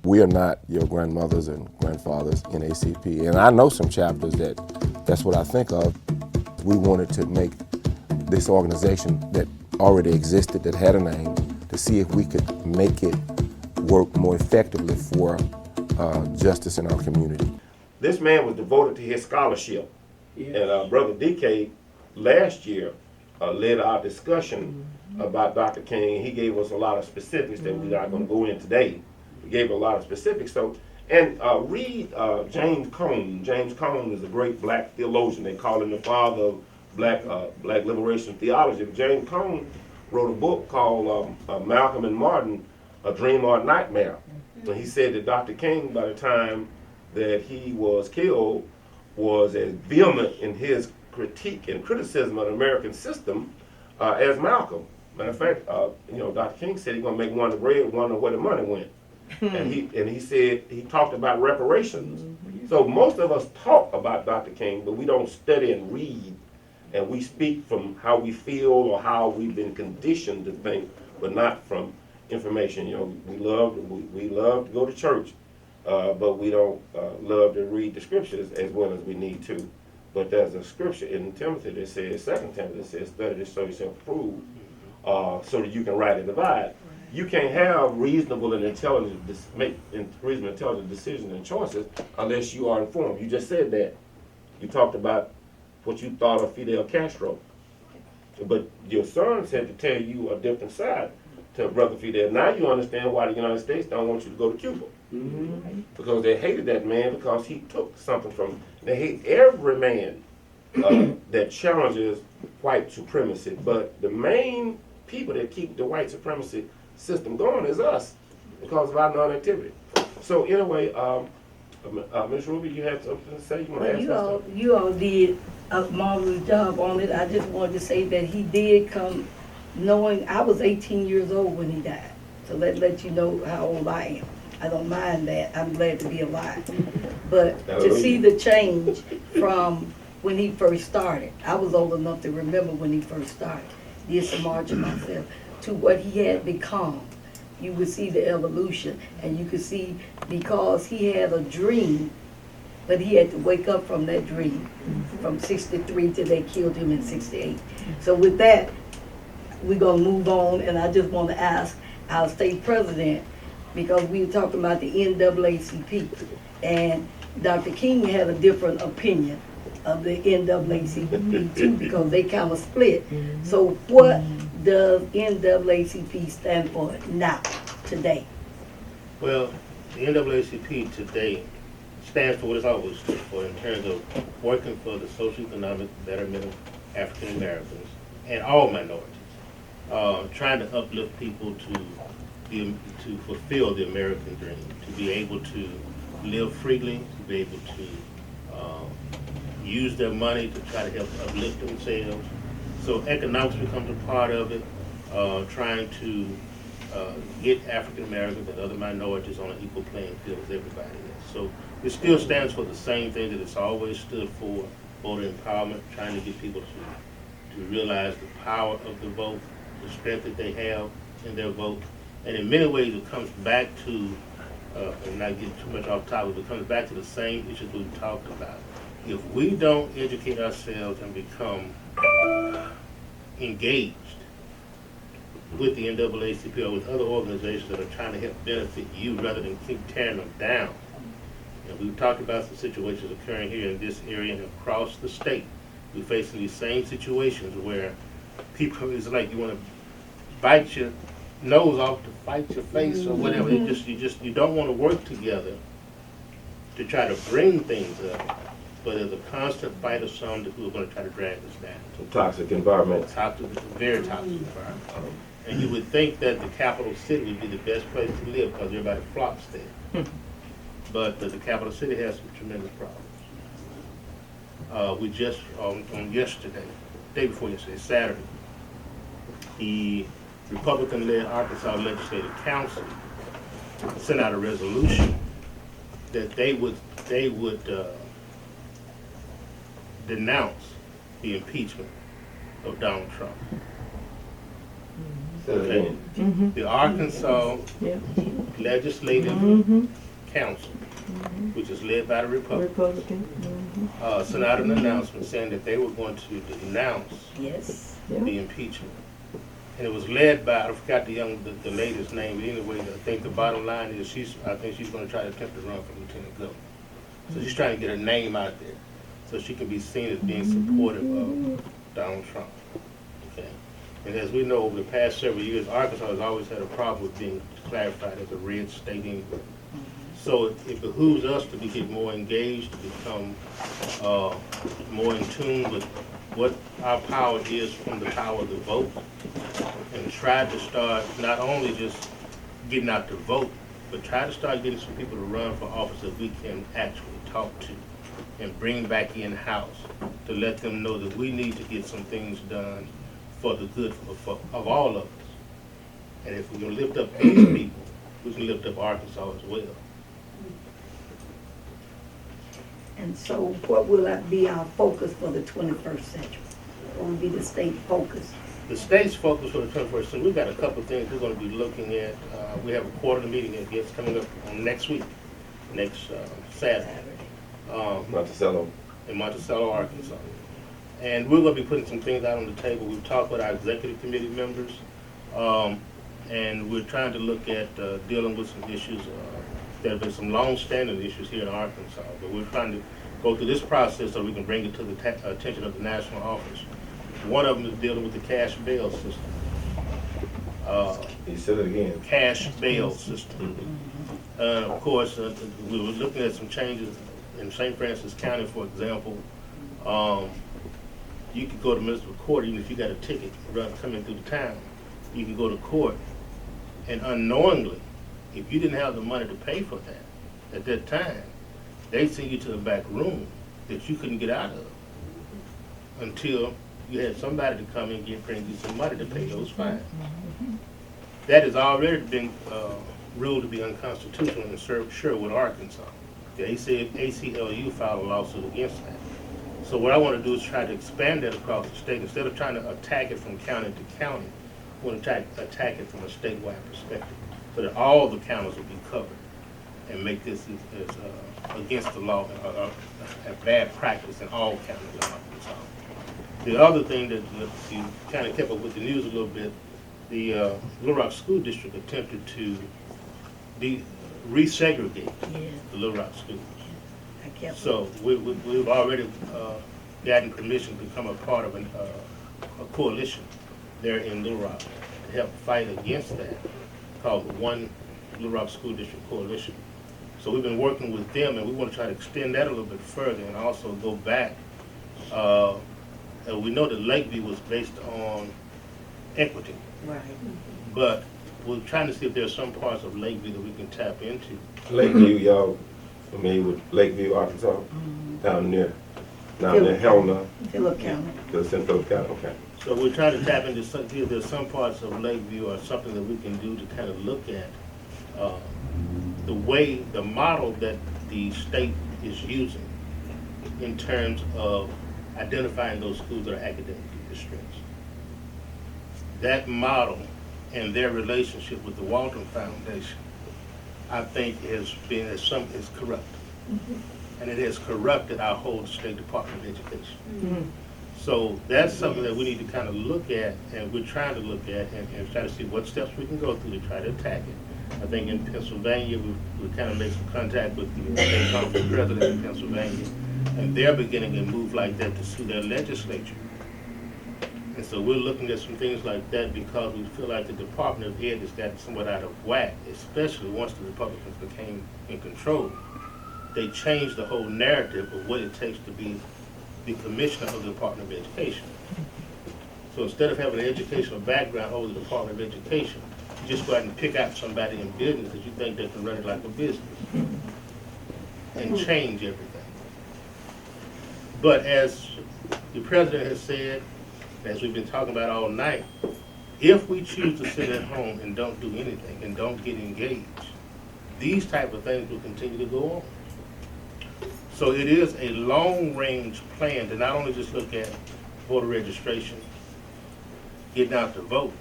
We are not your grandmothers and grandfathers in NAACP. And I know some chapters that's what I think of. We wanted to make this organization that already existed, that had a name, to see if we could make it work more effectively for justice in our community. This man was devoted to his scholarship. Yes. And Brother DK last year led our discussion about Dr. King. He gave us a lot of specifics that we're not going to go in today. He gave a lot of specifics. So, and read James Cone. James Cone is a great black theologian. They call him the father of black liberation theology. But James Cone wrote a book called Malcolm and Martin, A Dream or a Nightmare. And he said that Dr. King, by the time that he was killed, was as vehement in his critique and criticism of the American system as Malcolm. Matter of fact, Dr. King said he's going to make one of the bread, wonder where the money went. And he said, he talked about reparations. So most of us talk about Dr. King, but we don't study and read, and we speak from how we feel or how we've been conditioned to think, but not from information. We love to go to church, but we don't love to read the scriptures as well as we need to. But there's a scripture in Timothy that says, 2 Timothy that says, study to show yourself approved, so that you can rightly divide. You can't have reasonable and intelligent decisions and choices unless you are informed. You just said that. You talked about what you thought of Fidel Castro. But your son said to tell you a different side to Brother Fidel. Now you understand why the United States don't want you to go to Cuba. Because they hated that man because he took something from them. They hate every man that challenges white supremacy. But the main people that keep the white supremacy system going is us because of our non-activity. So anyway, Ms. Rubye, you had something to say? You want to ask something? You all did a marvelous job on it. I just wanted to say that he did come knowing I was 18 years old when he died. So let you know how old I am. I don't mind that. I'm glad to be alive. But to see the change from when he first started, I was old enough to remember when he first started. Did some marching myself. To what he had become, you would see the evolution, and you could see because he had a dream, but he had to wake up from that dream from 63 till they killed him in 68. So with that, we're gonna move on, and I just want to ask our state president, because we were talking about the NAACP, and Dr. King had a different opinion of the NAACP too, because they kind of split. So what does NAACP stand for now, today? Well, the NAACP today stands for what it's always stood for in terms of working for the socioeconomic betterment of African Americans and all minorities, trying to uplift people to fulfill the American dream, to be able to live freely, to be able to use their money to try to help uplift themselves. So economics becomes a part of it, trying to get African Americans and other minorities on an equal playing field as everybody else. So it still stands for the same thing that it's always stood for, voter empowerment, trying to get people to realize the power of the vote, the strength that they have in their vote. And in many ways it comes back to, and not get too much off topic, it comes back to the same issues we've talked about. If we don't educate ourselves and become engaged with the NAACP or with other organizations that are trying to help benefit you rather than keep tearing them down. And we've talked about some situations occurring here in this area and across the state. We're facing these same situations where people, it's like you want to bite your nose off to fight your face or whatever. You don't want to work together to try to bring things up. But there's a constant fight of some who are going to try to drag us down. Some toxic environment. Very toxic environment. And you would think that the capital city would be the best place to live because everybody flocks there. But the capital city has some tremendous problems. We just, on yesterday, day before yesterday, Saturday, the Republican-led Arkansas Legislative Council sent out a resolution that they would denounce the impeachment of Donald Trump. Okay. The Arkansas legislative council, which is led by the Republicans, sent out an announcement saying that they were going to denounce Yes. the impeachment. And it was led by, I forgot the lady's name, but anyway, I think the bottom line is I think she's gonna try to attempt to run for lieutenant governor. So she's trying to get her name out there, so she can be seen as being supportive of Donald Trump. Okay. And as we know, over the past several years, Arkansas has always had a problem with being clarified as a red state anyway. So it behooves us to get more engaged, to become more in tune with what our power is from the power of the vote, and try to start not only just getting out to vote, but try to start getting some people to run for office that we can actually talk to and bring back in-house to let them know that we need to get some things done for the good of all of us. And if we can lift up these people, we can lift up Arkansas as well. And so what will that be our focus for the 21st century? What will be the state focus? The state's focus for the 21st century, we've got a couple of things we're going to be looking at. We have a quarterly meeting that gets coming up on next week, next Saturday, Monticello. in Monticello, Arkansas. And we're going to be putting some things out on the table. We've talked with our executive committee members, and we're trying to look at dealing with some issues. There have been some long-standing issues here in Arkansas, but we're trying to go through this process so we can bring it to the attention of the national office. One of them is dealing with the cash bail system. You said it again. Cash bail system. Of course, we were looking at some changes in St. Francis County, for example. You could go to municipal court even if you got a ticket coming through the town. You could go to court, and unknowingly, if you didn't have the money to pay for that at that time, they'd send you to the back room that you couldn't get out of until you had somebody to come and bring you some money to pay those fines. That has already been ruled to be unconstitutional in Sherwood, Arkansas. The ACLU filed a lawsuit against that. So what I want to do is try to expand that across the state. Instead of trying to attack it from county to county, I want to attack it from a statewide perspective, so that all the counties will be covered and make this as against the law, a bad practice in all counties in Arkansas. The other thing that you kind of kept up with the news a little bit, the Little Rock School District attempted to resegregate the Little Rock schools. So we've already gotten permission to become a part of a coalition there in Little Rock to help fight against that, called the One Little Rock School District Coalition. So we've been working with them, and we want to try to extend that a little bit further and also go back. We know that Lakeview was based on equity. Right. But we're trying to see if there's some parts of Lakeview that we can tap into. Lakeview, y'all familiar with Lakeview, Arkansas? Down near Helena. Phillip County. St. Philip County, okay. So we're trying to tap into see if there's some parts of Lakeview or something that we can do to kind of look at the model that the state is using in terms of identifying those schools that are academically distressed. That model and their relationship with the Walton Foundation, I think is corrupt. And it has corrupted our whole State Department of Education. So that's something that we need to kind of look at, and we're trying to look at and try to see what steps we can go through to try to attack it. I think in Pennsylvania, we kind of made some contact with the state conference president in Pennsylvania, and they're beginning a move like that to sue their legislature. And so we're looking at some things like that because we feel like the Department of Ed has gotten somewhat out of whack, especially once the Republicans became in control. They changed the whole narrative of what it takes to be the commissioner of the Department of Education. So instead of having an educational background over the Department of Education, you just go out and pick out somebody in business that you think they can run it like a business and change everything. But as the president has said, as we've been talking about all night, if we choose to sit at home and don't do anything and don't get engaged, these type of things will continue to go on. So it is a long-range plan to not only just look at voter registration, getting out to vote,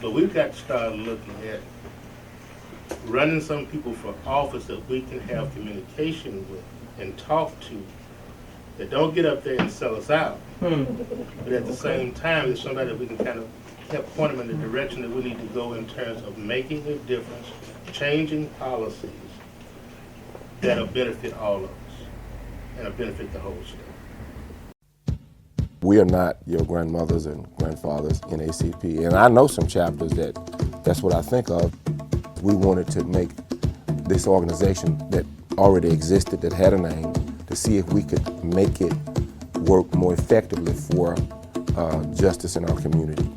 but we've got to start looking at running some people for office that we can have communication with and talk to, that don't get up there and sell us out. But at the same time, there's somebody that we can kind of help point them in the direction that we need to go in terms of making a difference, changing policies that'll benefit all of us and benefit the whole state. We are not your grandmothers and grandfathers in NAACP, and I know some chapters that's what I think of. We wanted to make this organization that already existed, that had a name, to see if we could make it work more effectively for justice in our community.